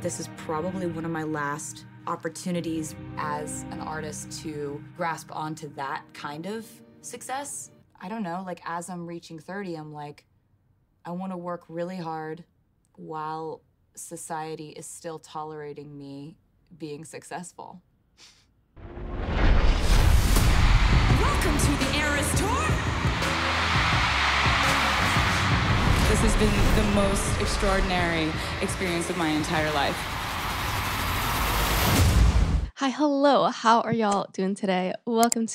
This is probably one of my last opportunities as an artist to grasp onto that kind of success. I don't know, like as I'm reaching 30, I'm like, I want to work really hard while society is still tolerating me being successful. Welcome to the Eras Tour! This has been the most extraordinary experience of my entire life. Hi, hello. How are y'all doing today? Welcome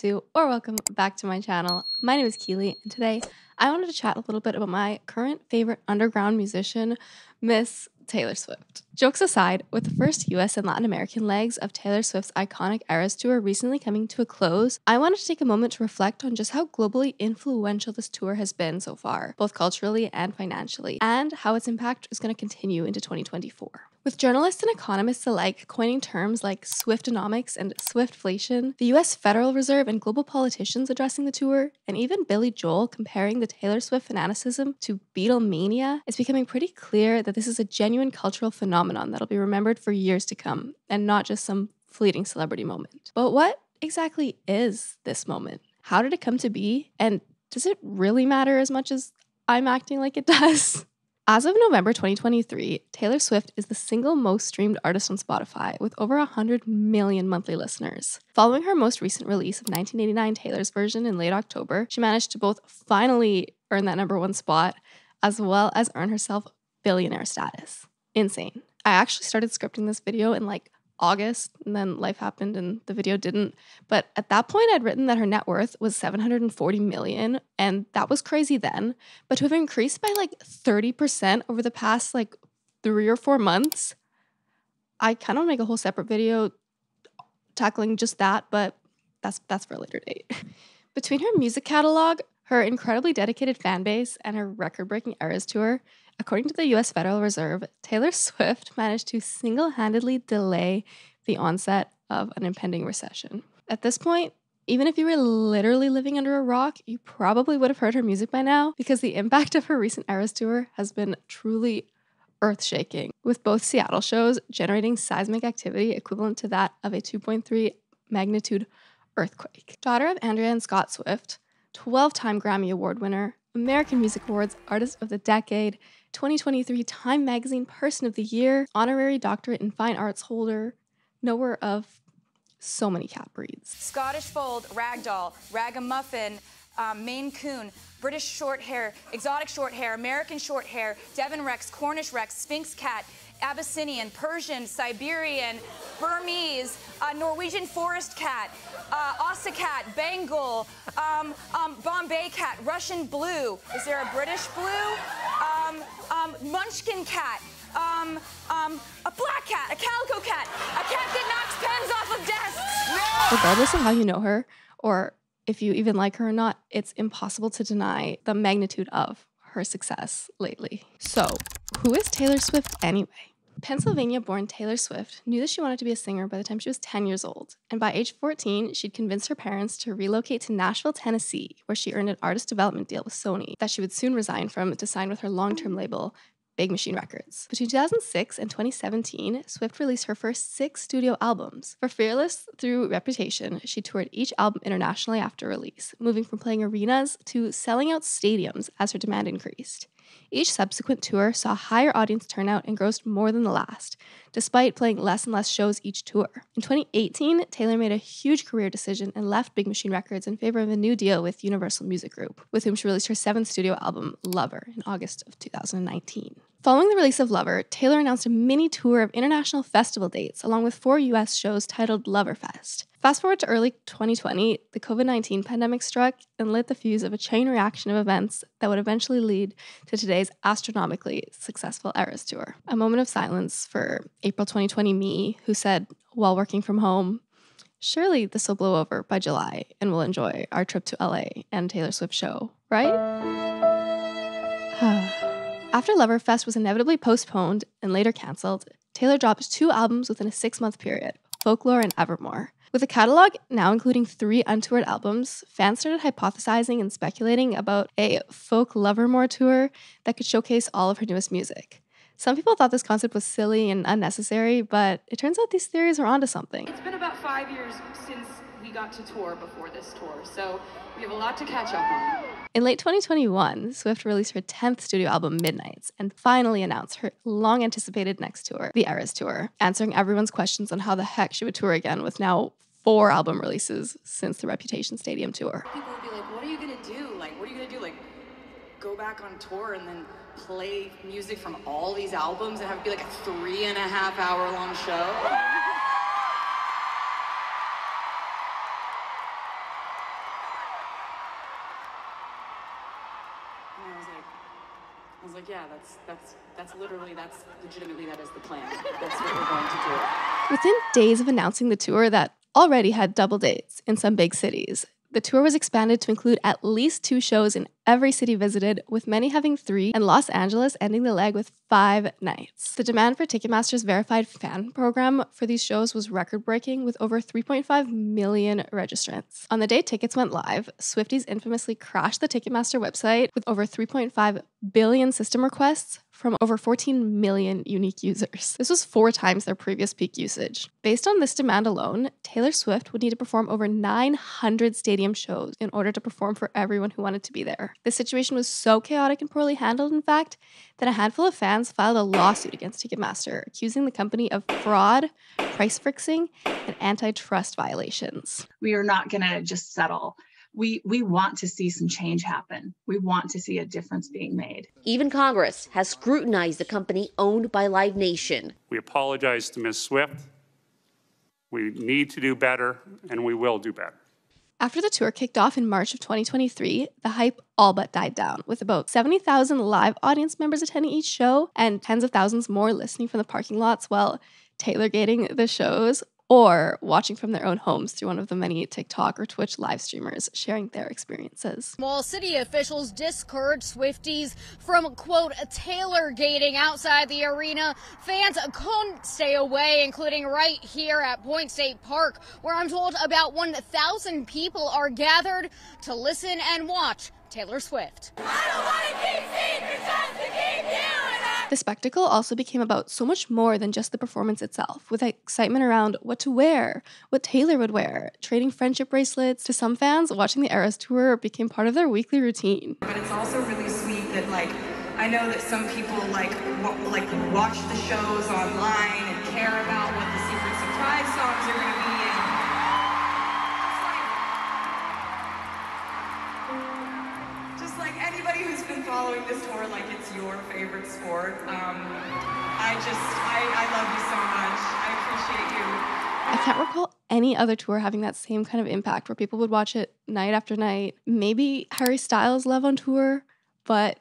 back to my channel. My name is Keely, and today I wanted to chat a little bit about my current favorite underground musician, Miss Taylor Swift. Jokes aside, with the first US and Latin American legs of Taylor Swift's iconic Eras Tour recently coming to a close, I wanted to take a moment to reflect on just how globally influential this tour has been so far, both culturally and financially, and how its impact is going to continue into 2024. With journalists and economists alike coining terms like Swiftonomics and Swiftflation, the US Federal Reserve and global politicians addressing the tour, and even Billy Joel comparing the Taylor Swift fanaticism to Beatlemania, it's becoming pretty clear that this is a genuine cultural phenomenon that'll be remembered for years to come, and not just some fleeting celebrity moment. But what exactly is this moment? How did it come to be? And does it really matter as much as I'm acting like it does? As of November 2023, Taylor Swift is the single most streamed artist on Spotify with over 100 million monthly listeners. Following her most recent release of 1989 Taylor's version in late October, she managed to both finally earn that #1 spot as well as earn herself billionaire status. Insane. I actually started scripting this video in like August, and then life happened and the video didn't. But at that point, I'd written that her net worth was $740 million, and that was crazy then. But to have increased by like 30% over the past like 3 or 4 months, I kind of make a whole separate video tackling just that, but that's for a later date. Between her music catalog, her incredibly dedicated fan base, and her record-breaking Eras Tour, according to the US Federal Reserve, Taylor Swift managed to single-handedly delay the onset of an impending recession. At this point, even if you were literally living under a rock, you probably would have heard her music by now, because the impact of her recent Eras Tour has been truly earth-shaking, with both Seattle shows generating seismic activity equivalent to that of a 2.3 magnitude earthquake. Daughter of Andrea and Scott Swift, 12-time Grammy Award winner, American Music Awards Artist of the Decade, 2023 Time Magazine Person of the Year, honorary doctorate in fine arts holder, knower of so many cat breeds. Scottish Fold, Ragdoll, Ragamuffin, Maine Coon, British Short Hair, Exotic Short Hair, American Short Hair, Devon Rex, Cornish Rex, Sphinx Cat, Abyssinian, Persian, Siberian, Burmese, Norwegian Forest Cat, Ossa Cat, Bengal, Bombay Cat, Russian Blue. Is there a British Blue? Munchkin Cat, a black cat, a calico cat, a cat that knocks pens off of desks. No! Regardless of how you know her, or if you even like her or not, it's impossible to deny the magnitude of her success lately. So, who is Taylor Swift anyway? Pennsylvania-born Taylor Swift knew that she wanted to be a singer by the time she was 10 years old, and by age 14, she'd convinced her parents to relocate to Nashville, Tennessee, where she earned an artist development deal with Sony that she would soon resign from to sign with her long-term label, Big Machine Records. Between 2006 and 2017, Swift released her first 6 studio albums. For Fearless through Reputation, she toured each album internationally after release, moving from playing arenas to selling out stadiums as her demand increased. Each subsequent tour saw higher audience turnout and grossed more than the last, despite playing less and less shows each tour. In 2018, Taylor made a huge career decision and left Big Machine Records in favor of a new deal with Universal Music Group, with whom she released her 7th studio album, Lover, in August of 2019. Following the release of Lover, Taylor announced a mini tour of international festival dates, along with 4 US shows titled Loverfest. Fast forward to early 2020, the COVID-19 pandemic struck and lit the fuse of a chain reaction of events that would eventually lead to today's astronomically successful Eras Tour. A moment of silence for April 2020 me, who said, while working from home, surely this will blow over by July and we'll enjoy our trip to LA and Taylor Swift show, right? After Loverfest was inevitably postponed and later cancelled, Taylor dropped 2 albums within a 6-month period, Folklore and Evermore. With the catalog now including 3 untoured albums, fans started hypothesizing and speculating about a folk Lovermore tour that could showcase all of her newest music. Some people thought this concept was silly and unnecessary, but it turns out these theories are onto something. It's been about 5 years since we got to tour before this tour, so we have a lot to catch up on. In late 2021, Swift released her 10th studio album, Midnights, and finally announced her long-anticipated next tour, the Eras Tour, answering everyone's questions on how the heck she would tour again with now 4 album releases since the Reputation Stadium tour. People would be like, what are you gonna do? Like, what are you gonna do? Like, go back on tour and then play music from all these albums and have it be like a 3.5 hour long show? I was like, yeah, that's legitimately, that is the plan. That's what we're going to do. Within days of announcing the tour that already had double dates in some big cities, the tour was expanded to include at least 2 shows in every city visited, with many having 3, and Los Angeles ending the leg with 5 nights. The demand for Ticketmaster's verified fan program for these shows was record-breaking, with over 3.5 million registrants. On the day tickets went live, Swifties infamously crashed the Ticketmaster website with over 3.5 billion system requests from over 14 million unique users. This was 4 times their previous peak usage. Based on this demand alone, Taylor Swift would need to perform over 900 stadium shows in order to perform for everyone who wanted to be there. The situation was so chaotic and poorly handled, in fact, that a handful of fans filed a lawsuit against Ticketmaster, accusing the company of fraud, price fixing, and antitrust violations. We are not going to just settle. We want to see some change happen. We want to see a difference being made. Even Congress has scrutinized the company owned by Live Nation. We apologize to Ms. Swift. We need to do better, and we will do better. After the tour kicked off in March of 2023, the hype all but died down, with about 70,000 live audience members attending each show and tens of thousands more listening from the parking lots while Taylor-gating the shows, or watching from their own homes through one of the many TikTok or Twitch live streamers sharing their experiences. While city officials discouraged Swifties from, quote, Taylor-gating outside the arena, fans couldn't stay away, including right here at Point State Park, where I'm told about 1,000 people are gathered to listen and watch Taylor Swift. I don't want to keep secrets just to keep doing it. The spectacle also became about so much more than just the performance itself, with excitement around what to wear, what Taylor would wear, trading friendship bracelets. To some fans, watching the Eras Tour became part of their weekly routine. But it's also really sweet that, like, I know that some people like watch the shows online and care about what the secret surprise songs are going to be. And just like anybody who's been following this tour, like it's your favorite sport. I love you so much. I appreciate you. I can't recall any other tour having that same kind of impact where people would watch it night after night. Maybe Harry Styles' Love on Tour, but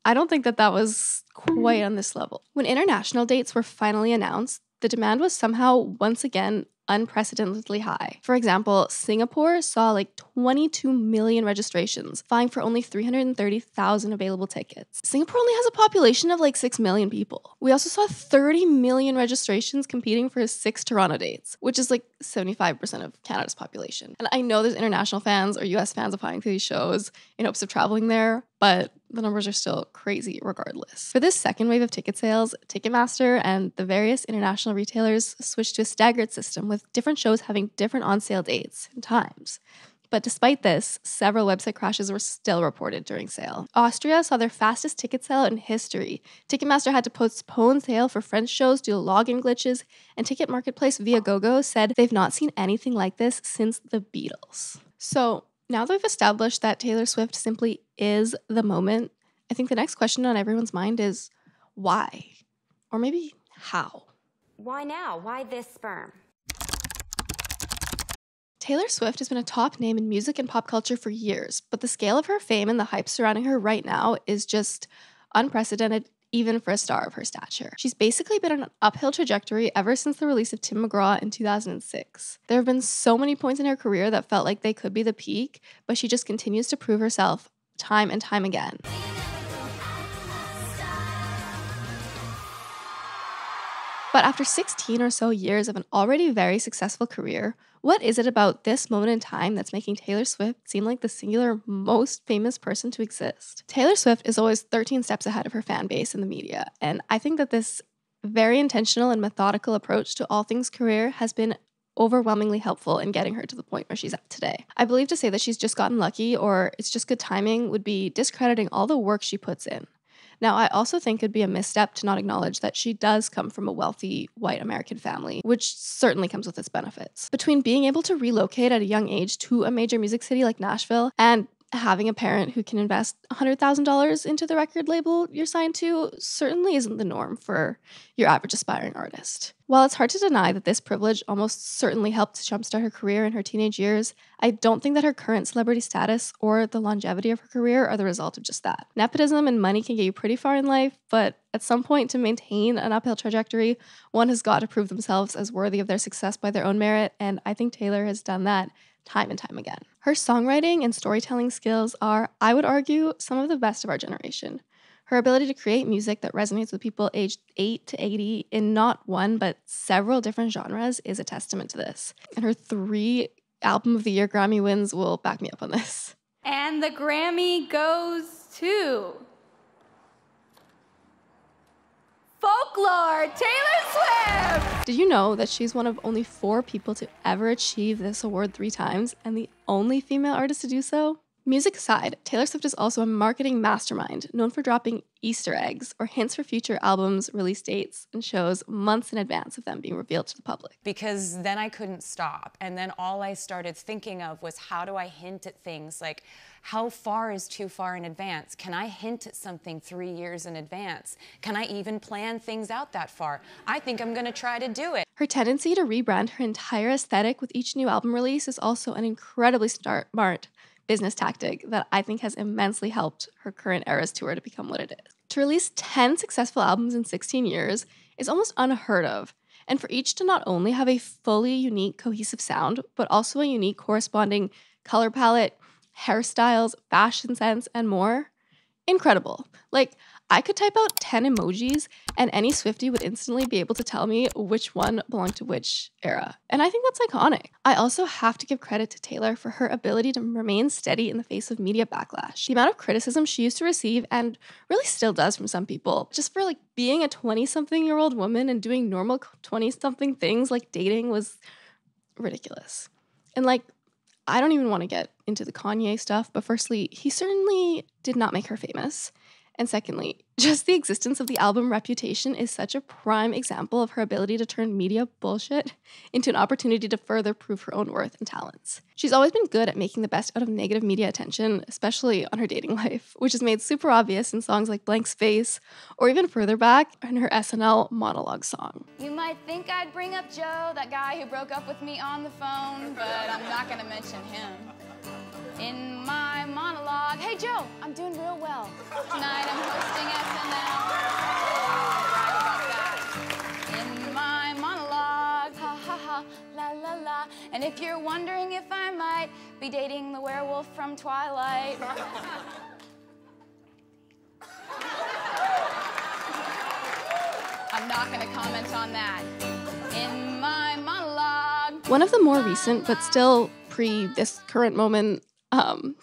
I don't think that was quite on this level. When international dates were finally announced, the demand was somehow once again unprecedentedly high. For example, Singapore saw like 22 million registrations, vying for only 330,000 available tickets. Singapore only has a population of like 6 million people. We also saw 30 million registrations competing for 6 Toronto dates, which is like 75% of Canada's population. And I know there's international fans or US fans applying to these shows in hopes of traveling there, but the numbers are still crazy regardless. For this second wave of ticket sales, Ticketmaster and the various international retailers switched to a staggered system with different shows having different on-sale dates and times. But despite this, several website crashes were still reported during sale. Austria saw their fastest ticket sale in history. Ticketmaster had to postpone sale for French shows due to login glitches, and ticket marketplace Viagogo said they've not seen anything like this since the Beatles. So now that we've established that Taylor Swift simply is the moment, I think the next question on everyone's mind is why? Or maybe how? Why now? Why this sperm? Taylor Swift has been a top name in music and pop culture for years, but the scale of her fame and the hype surrounding her right now is just unprecedented, even for a star of her stature. She's basically been on an uphill trajectory ever since the release of Tim McGraw in 2006. There have been so many points in her career that felt like they could be the peak, but she just continues to prove herself time and time again. But after 16 or so years of an already very successful career, what is it about this moment in time that's making Taylor Swift seem like the singular most famous person to exist? Taylor Swift is always 13 steps ahead of her fan base and the media, and I think that this very intentional and methodical approach to all things career has been overwhelmingly helpful in getting her to the point where she's at today. I believe to say that she's just gotten lucky or it's just good timing would be discrediting all the work she puts in. Now, I also think it'd be a misstep to not acknowledge that she does come from a wealthy white American family, which certainly comes with its benefits. Between being able to relocate at a young age to a major music city like Nashville and having a parent who can invest $100,000 into the record label you're signed to certainly isn't the norm for your average aspiring artist. While it's hard to deny that this privilege almost certainly helped jumpstart her career in her teenage years, I don't think that her current celebrity status or the longevity of her career are the result of just that. Nepotism and money can get you pretty far in life, but at some point to maintain an uphill trajectory, one has got to prove themselves as worthy of their success by their own merit, and I think Taylor has done that time and time again. Her songwriting and storytelling skills are, I would argue, some of the best of our generation. Her ability to create music that resonates with people aged 8 to 80 in not one but several different genres is a testament to this. And her 3 Album of the Year Grammy wins will back me up on this. And the Grammy goes to Folklore, Taylor Swift! Did you know that she's one of only 4 people to ever achieve this award 3 times and the only female artist to do so? Music aside, Taylor Swift is also a marketing mastermind known for dropping Easter eggs or hints for future albums, release dates, and shows months in advance of them being revealed to the public. Because then I couldn't stop. And then all I started thinking of was, how do I hint at things? Like, how far is too far in advance? Can I hint at something 3 years in advance? Can I even plan things out that far? I think I'm gonna try to do it. Her tendency to rebrand her entire aesthetic with each new album release is also an incredibly smart business tactic that I think has immensely helped her current Eras tour to become what it is. To release 10 successful albums in 16 years is almost unheard of, and for each to not only have a fully unique, cohesive sound, but also a unique corresponding color palette, hairstyles, fashion sense, and more, incredible. Like, I could type out 10 emojis and any Swiftie would instantly be able to tell me which one belonged to which era. And I think that's iconic. I also have to give credit to Taylor for her ability to remain steady in the face of media backlash. The amount of criticism she used to receive, and really still does from some people, just for like being a 20-something-year-old woman and doing normal 20-something things like dating was ridiculous. And like, I don't even want to get into the Kanye stuff, but firstly, he certainly did not make her famous. And secondly, just the existence of the album Reputation is such a prime example of her ability to turn media bullshit into an opportunity to further prove her own worth and talents. She's always been good at making the best out of negative media attention, especially on her dating life, which is made super obvious in songs like Blank Space, or even further back in her SNL monologue song. You might think I'd bring up Joe, that guy who broke up with me on the phone, but I'm not gonna mention him. In my monologue, hey Joe, I'm doing real well. Tonight I'm hosting SNL. In my monologue, ha ha ha, la la la. And if you're wondering if I might be dating the werewolf from Twilight. I'm not gonna comment on that. In my monologue. One of the more recent, but still pre this current moment,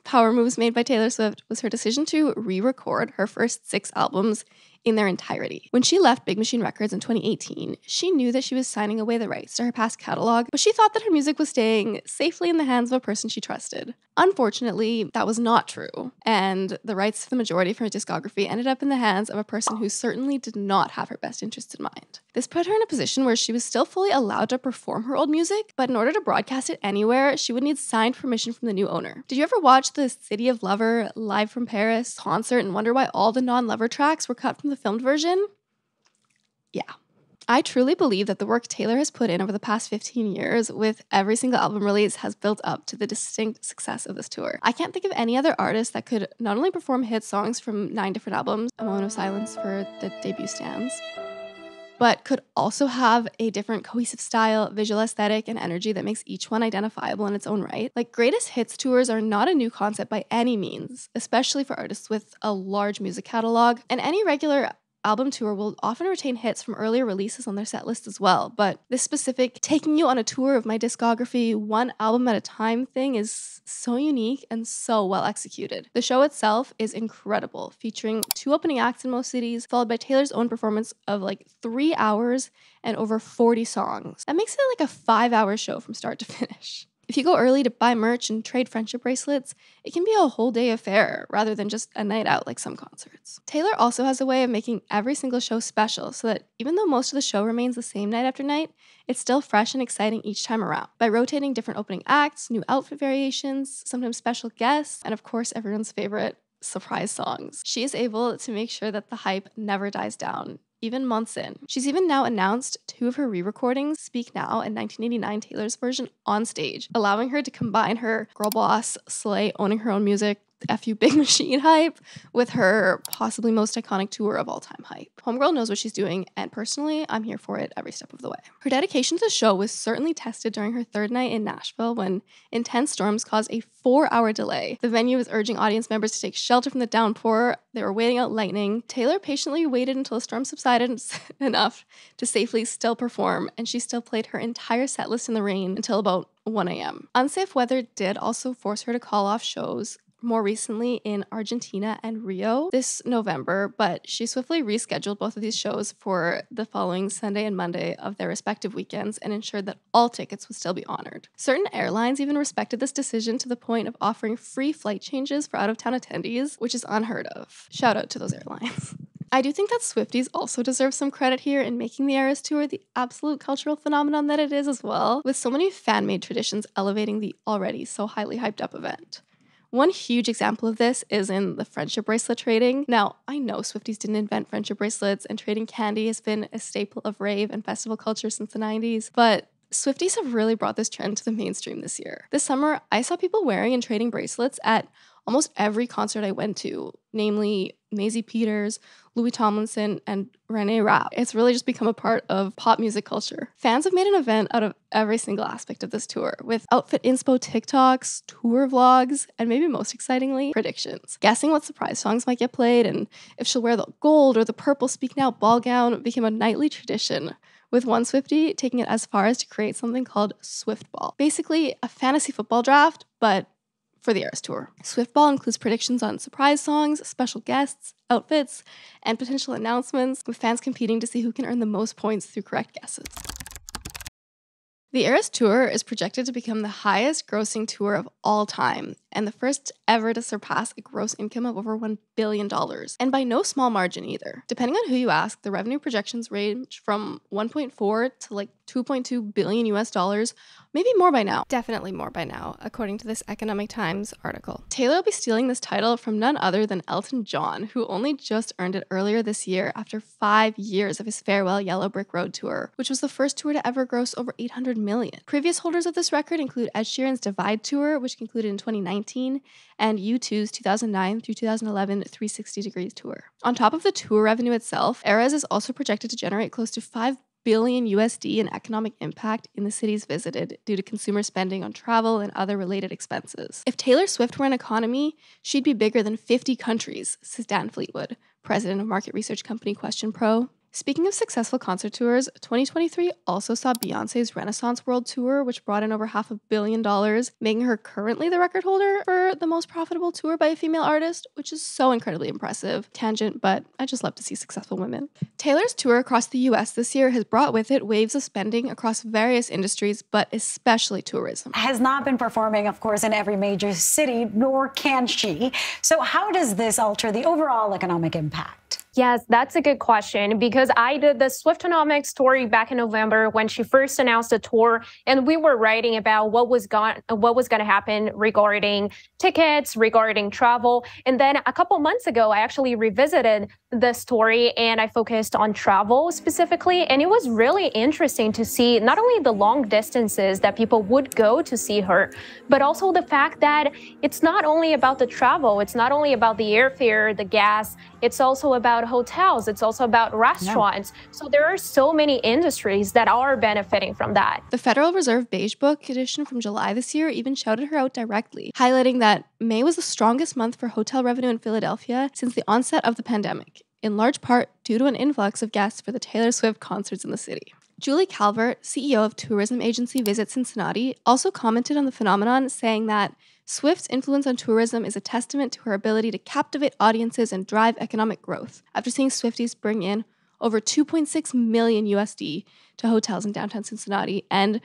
power moves made by Taylor Swift was her decision to re-record her first 6 albums in their entirety. When she left Big Machine Records in 2018, she knew that she was signing away the rights to her past catalog, but she thought that her music was staying safely in the hands of a person she trusted. Unfortunately, that was not true, and the rights to the majority of her discography ended up in the hands of a person who certainly did not have her best interests in mind. This put her in a position where she was still fully allowed to perform her old music, but in order to broadcast it anywhere, she would need signed permission from the new owner. Did you ever watch the City of Lover Live from Paris concert and wonder why all the non-Lover tracks were cut from the filmed version? Yeah. I truly believe that the work Taylor has put in over the past 15 years with every single album release has built up to the distinct success of this tour. I can't think of any other artist that could not only perform hit songs from 9 different albums, a moment of silence for the debut stands, but could also have a different cohesive style, visual aesthetic, and energy that makes each one identifiable in its own right. Like, greatest hits tours are not a new concept by any means, especially for artists with a large music catalog, and any regular album tour will often retain hits from earlier releases on their set list as well, but this specific taking you on a tour of my discography one album at a time thing is so unique and so well executed. The show itself is incredible, featuring 2 opening acts in most cities, followed by Taylor's own performance of like 3 hours and over 40 songs. That makes it like a 5-hour show from start to finish. If you go early to buy merch and trade friendship bracelets, it can be a whole day affair rather than just a night out like some concerts. Taylor also has a way of making every single show special so that even though most of the show remains the same night after night, it's still fresh and exciting each time around. By rotating different opening acts, new outfit variations, sometimes special guests, and of course everyone's favorite, surprise songs, she is able to make sure that the hype never dies down, even months in. She's even now announced 2 of her re-recordings, Speak Now and 1989 Taylor's version, on stage, allowing her to combine her girl boss, slay, owning her own music, F you Big Machine hype with her possibly most iconic tour of all time hype. Homegirl knows what she's doing, and personally, I'm here for it every step of the way. Her dedication to the show was certainly tested during her 3rd night in Nashville when intense storms caused a 4-hour delay. The venue was urging audience members to take shelter from the downpour. They were waiting out lightning. Taylor patiently waited until the storm subsided enough to safely still perform, and she still played her entire set list in the rain until about 1 a.m. Unsafe weather did also force her to call off shows more recently in Argentina and Rio this November, but she swiftly rescheduled both of these shows for the following Sunday and Monday of their respective weekends and ensured that all tickets would still be honored. Certain airlines even respected this decision to the point of offering free flight changes for out-of-town attendees, which is unheard of. Shout out to those airlines. I do think that Swifties also deserve some credit here in making the Eras Tour the absolute cultural phenomenon that it is as well, with so many fan-made traditions elevating the already so highly hyped up event. One huge example of this is in the friendship bracelet trading. Now, I know Swifties didn't invent friendship bracelets, and trading candy has been a staple of rave and festival culture since the 90s, but Swifties have really brought this trend to the mainstream this year. This summer, I saw people wearing and trading bracelets at almost every concert I went to, namely Maisie Peters, Louis Tomlinson, and Renee Rapp. It's really just become a part of pop music culture. Fans have made an event out of every single aspect of this tour, with outfit inspo TikToks, tour vlogs, and maybe most excitingly, predictions. Guessing what surprise songs might get played and if she'll wear the gold or the purple Speak Now ball gown became a nightly tradition, with one Swiftie taking it as far as to create something called Swiftball. Basically, a fantasy football draft, but for the Eras Tour. Swiftball includes predictions on surprise songs, special guests, outfits, and potential announcements, with fans competing to see who can earn the most points through correct guesses. The Eras Tour is projected to become the highest grossing tour of all time, and the first ever to surpass a gross income of over $1 billion, and by no small margin either. Depending on who you ask, the revenue projections range from 1.4 to like 2.2 billion US dollars, maybe more by now. Definitely more by now, according to this Economic Times article. Taylor will be stealing this title from none other than Elton John, who only just earned it earlier this year after 5 years of his farewell Yellow Brick Road tour, which was the first tour to ever gross over 800 million. Previous holders of this record include Ed Sheeran's Divide tour, which concluded in 2019, and U2's 2009 through 2011 360 Degrees tour. On top of the tour revenue itself, Eras is also projected to generate close to $5 billion USD in economic impact in the cities visited due to consumer spending on travel and other related expenses. If Taylor Swift were an economy, she'd be bigger than 50 countries, says Dan Fleetwood, president of market research company Question Pro. Speaking of successful concert tours, 2023 also saw Beyoncé's Renaissance World Tour, which brought in over $500 million, making her currently the record holder for the most profitable tour by a female artist, which is so incredibly impressive. Tangent, but I just love to see successful women. Taylor's tour across the US this year has brought with it waves of spending across various industries, but especially tourism. Has not been performing, of course, in every major city, nor can she. So how does this alter the overall economic impact? Yes, that's a good question, because I did the Swiftonomics story back in November when she first announced the tour, and we were writing about what was going to happen regarding tickets, regarding travel. And then a couple months ago, I actually revisited the story and I focused on travel specifically. And it was really interesting to see not only the long distances that people would go to see her, but also the fact that it's not only about the travel, it's not only about the airfare, the gas, it's also about hotels, it's also about restaurants. Yeah. So there are so many industries that are benefiting from that. The Federal Reserve Beige Book edition from July this year even shouted her out directly, highlighting that May was the strongest month for hotel revenue in Philadelphia since the onset of the pandemic. in large part due to an influx of guests for the Taylor Swift concerts in the city. Julie Calvert, CEO of tourism agency Visit Cincinnati, also commented on the phenomenon, saying that Swift's influence on tourism is a testament to her ability to captivate audiences and drive economic growth, after seeing Swifties bring in over $2.6 million USD to hotels in downtown Cincinnati and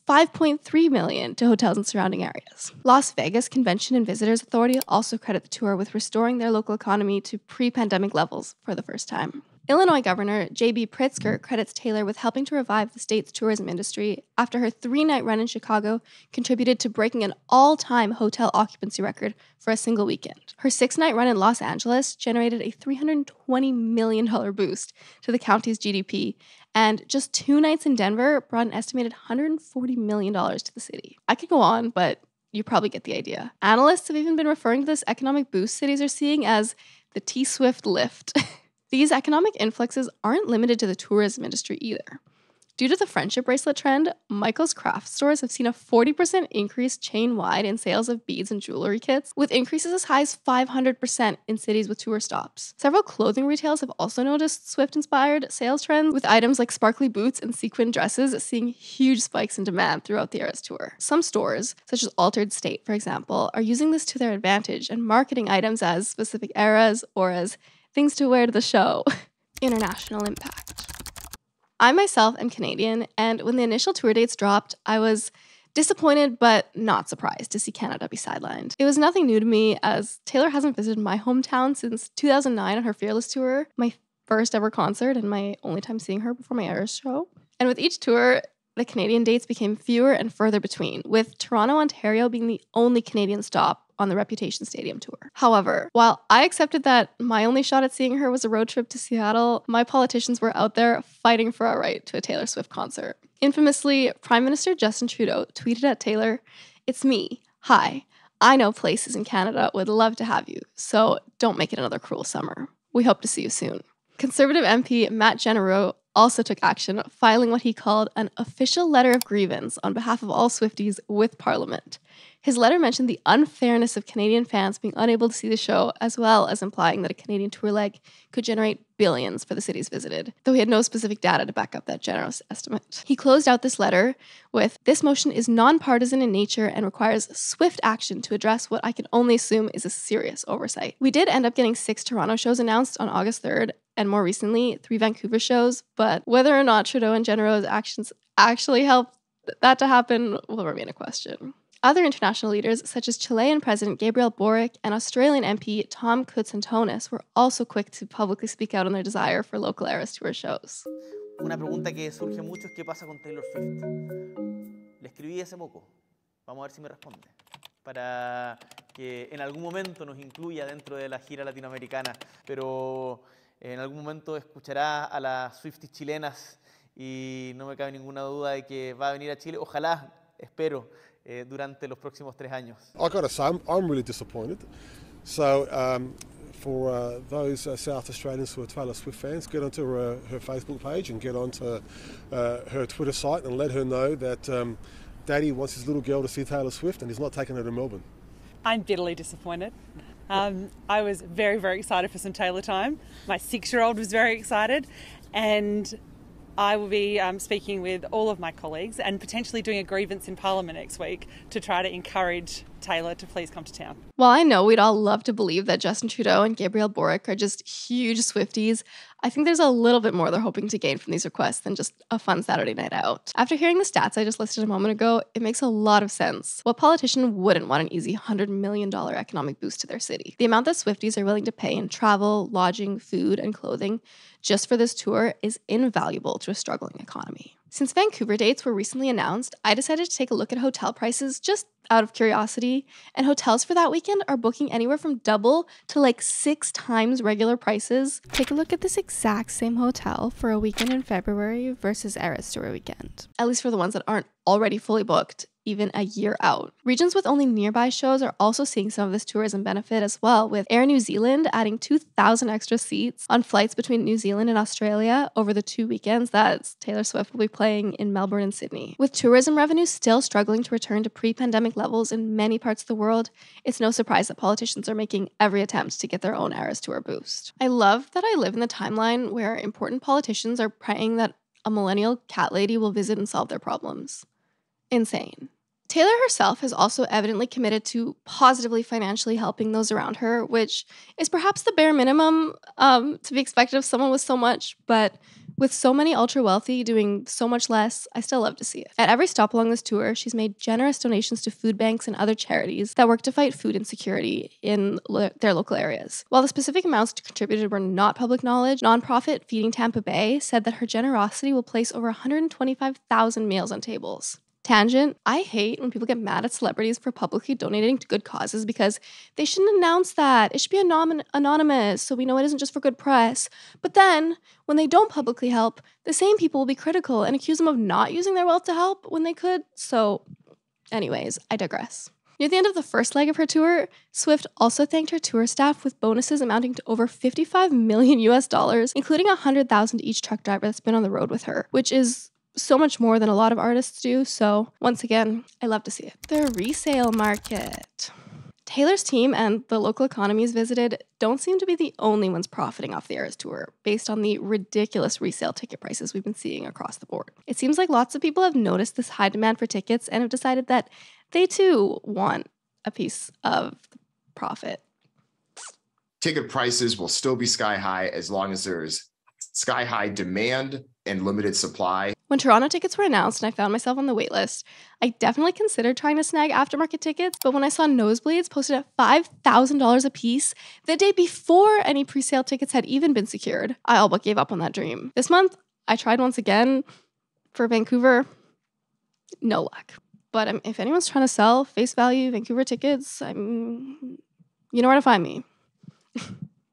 $5.3 million to hotels in surrounding areas. Las Vegas Convention and Visitors Authority also credit the tour with restoring their local economy to pre-pandemic levels for the first time. Illinois Governor J.B. Pritzker credits Taylor with helping to revive the state's tourism industry after her 3-night run in Chicago contributed to breaking an all-time hotel occupancy record for a single weekend. Her 6-night run in Los Angeles generated a $320 million boost to the county's GDP, and just 2 nights in Denver brought an estimated $140 million to the city. I could go on, but you probably get the idea. Analysts have even been referring to this economic boost cities are seeing as the T-Swift lift. These economic influxes aren't limited to the tourism industry either. Due to the friendship bracelet trend, Michael's craft stores have seen a 40% increase chain-wide in sales of beads and jewelry kits, with increases as high as 500% in cities with tour stops. Several clothing retailers have also noticed Swift-inspired sales trends, with items like sparkly boots and sequin dresses seeing huge spikes in demand throughout the Eras Tour. Some stores, such as Altered State, for example, are using this to their advantage and marketing items as specific eras or as things to wear to the show. International impact. I myself am Canadian, and when the initial tour dates dropped, I was disappointed but not surprised to see Canada be sidelined. It was nothing new to me, as Taylor hasn't visited my hometown since 2009 on her Fearless tour, my first ever concert and my only time seeing her before my Eras show. And with each tour, the Canadian dates became fewer and further between, with Toronto, Ontario being the only Canadian stop on the Reputation Stadium tour. However, while I accepted that my only shot at seeing her was a road trip to Seattle, my politicians were out there fighting for our right to a Taylor Swift concert. Infamously, Prime Minister Justin Trudeau tweeted at Taylor, "It's me. Hi. I know places in Canada would love to have you, so don't make it another cruel summer. We hope to see you soon." Conservative MP Matt Genereux also took action, filing what he called an official letter of grievance on behalf of all Swifties with Parliament. His letter mentioned the unfairness of Canadian fans being unable to see the show, as well as implying that a Canadian tour leg could generate billions for the cities visited, though he had no specific data to back up that generous estimate. He closed out this letter with, "This motion is nonpartisan in nature and requires swift action to address what I can only assume is a serious oversight." We did end up getting 6 Toronto shows announced on August 3rd, and more recently, 3 Vancouver shows, but whether or not Trudeau and Genereux's actions actually helped that to happen will remain a question. Other international leaders, such as Chilean President Gabriel Boric and Australian MP Tom Koutsantonis, were also quick to publicly speak out on their desire for local Eras Tour shows. Una pregunta que surge mucho es qué pasa con Taylor Swift. Le escribí hace poco. Vamos a ver si me responde. Para que en algún momento nos incluya dentro de la gira latinoamericana. Pero en algún momento escuchará a las Swifties chilenas y no me cabe ninguna duda de que va a venir a Chile. Ojalá, espero, durante los próximos 3 años. I gotta say, I'm really disappointed. So for those South Australians who are Taylor Swift fans, get onto her Facebook page and get onto her Twitter site and let her know that Daddy wants his little girl to see Taylor Swift and he's not taking her to Melbourne. I'm bitterly disappointed. I was very, very excited for some Taylor time. My 6-year-old was very excited, and I will be speaking with all of my colleagues and potentially doing a grievance in Parliament next week to try to encourage Taylor to please come to town. While I know we'd all love to believe that Justin Trudeau and Gabriel Boric are just huge Swifties, I think there's a little bit more they're hoping to gain from these requests than just a fun Saturday night out. After hearing the stats I just listed a moment ago, it makes a lot of sense. What politician wouldn't want an easy $100 million economic boost to their city? The amount that Swifties are willing to pay in travel, lodging, food, and clothing just for this tour is invaluable to a struggling economy. Since Vancouver dates were recently announced, I decided to take a look at hotel prices just out of curiosity, and hotels for that weekend are booking anywhere from double to like 6 times regular prices. Take a look at this exact same hotel for a weekend in February versus Eras Tour weekend. At least for the ones that aren't already fully booked. even a year out. Regions with only nearby shows are also seeing some of this tourism benefit as well, with Air New Zealand adding 2,000 extra seats on flights between New Zealand and Australia over the 2 weekends that Taylor Swift will be playing in Melbourne and Sydney. With tourism revenue still struggling to return to pre-pandemic levels in many parts of the world, it's no surprise that politicians are making every attempt to get their own Eras Tour boost. I love that I live in the timeline where important politicians are praying that a millennial cat lady will visit and solve their problems. Insane. Taylor herself has also evidently committed to positively financially helping those around her, which is perhaps the bare minimum to be expected of someone with so much, but with so many ultra-wealthy doing so much less, I still love to see it. At every stop along this tour, she's made generous donations to food banks and other charities that work to fight food insecurity in their local areas. While the specific amounts contributed were not public knowledge, nonprofit Feeding Tampa Bay said that her generosity will place over 125,000 meals on tables. Tangent, I hate when people get mad at celebrities for publicly donating to good causes because they shouldn't announce that. It should be anonymous so we know it isn't just for good press. But then, when they don't publicly help, the same people will be critical and accuse them of not using their wealth to help when they could. So, anyways, I digress. Near the end of the first leg of her tour, Swift also thanked her tour staff with bonuses amounting to over $55 million US, including $100,000 to each truck driver that's been on the road with her, which is so much more than a lot of artists do, so once again, I love to see it. The resale market. Taylor's team and the local economies visited don't seem to be the only ones profiting off the Eras Tour, based on the ridiculous resale ticket prices we've been seeing across the board. It seems like lots of people have noticed this high demand for tickets and have decided that they too want a piece of the profit. Ticket prices will still be sky high as long as there's sky high demand and limited supply. When Toronto tickets were announced and I found myself on the wait list, I definitely considered trying to snag aftermarket tickets, but when I saw nosebleeds posted at $5,000 a piece the day before any pre-sale tickets had even been secured, I all but gave up on that dream. This month, I tried once again for Vancouver. No luck. But if anyone's trying to sell face value Vancouver tickets, you know where to find me.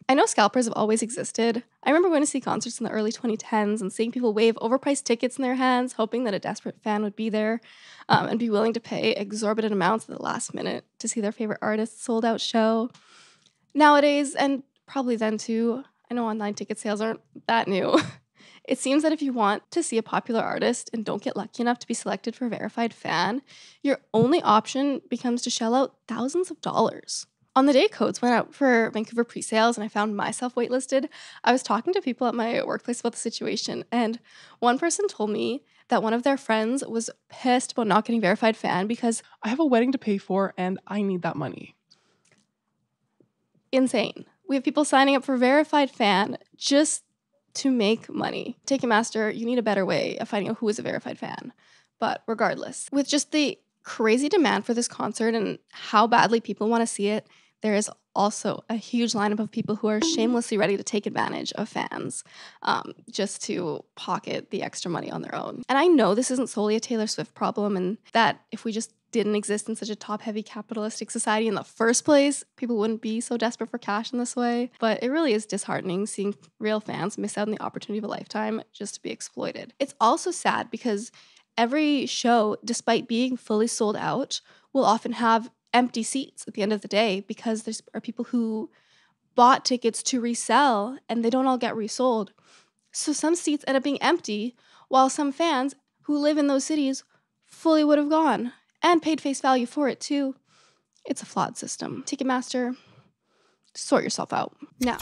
I know scalpers have always existed. I remember going to see concerts in the early 2010s and seeing people wave overpriced tickets in their hands, hoping that a desperate fan would be there and be willing to pay exorbitant amounts at the last minute to see their favorite artist's sold-out show. Nowadays, and probably then too, I know online ticket sales aren't that new. It seems that if you want to see a popular artist and don't get lucky enough to be selected for a verified fan, your only option becomes to shell out thousands of dollars. On the day codes went out for Vancouver pre-sales and I found myself waitlisted, I was talking to people at my workplace about the situation, and one person told me that one of their friends was pissed about not getting verified fan because I have a wedding to pay for and I need that money. Insane. We have people signing up for verified fan just to make money. Ticketmaster, you need a better way of finding out who is a verified fan. But regardless, with just the crazy demand for this concert and how badly people want to see it, there is also a huge lineup of people who are shamelessly ready to take advantage of fans just to pocket the extra money on their own. And I know this isn't solely a Taylor Swift problem, and that if we just didn't exist in such a top-heavy capitalistic society in the first place, people wouldn't be so desperate for cash in this way. But it really is disheartening seeing real fans miss out on the opportunity of a lifetime just to be exploited. It's also sad because every show, despite being fully sold out, will often have empty seats at the end of the day because there are people who bought tickets to resell and they don't all get resold. So some seats end up being empty while some fans who live in those cities fully would have gone and paid face value for it too. It's a flawed system. Ticketmaster, sort yourself out. Now,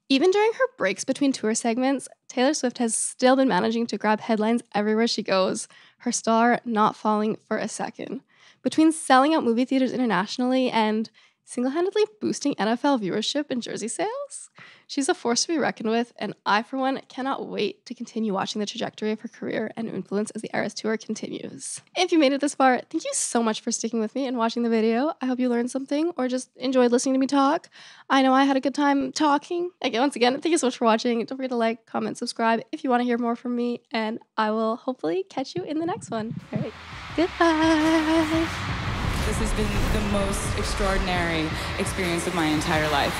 even during her breaks between tour segments, Taylor Swift has still been managing to grab headlines everywhere she goes, her star not falling for a second. Between selling out movie theaters internationally and single-handedly boosting NFL viewership and jersey sales, she's a force to be reckoned with, and I, for one, cannot wait to continue watching the trajectory of her career and influence as the Eras Tour continues. If you made it this far, thank you so much for sticking with me and watching the video. I hope you learned something or just enjoyed listening to me talk. I know I had a good time talking. Once again, thank you so much for watching. Don't forget to like, comment, subscribe if you want to hear more from me, and I will hopefully catch you in the next one. All right, goodbye. This has been the most extraordinary experience of my entire life.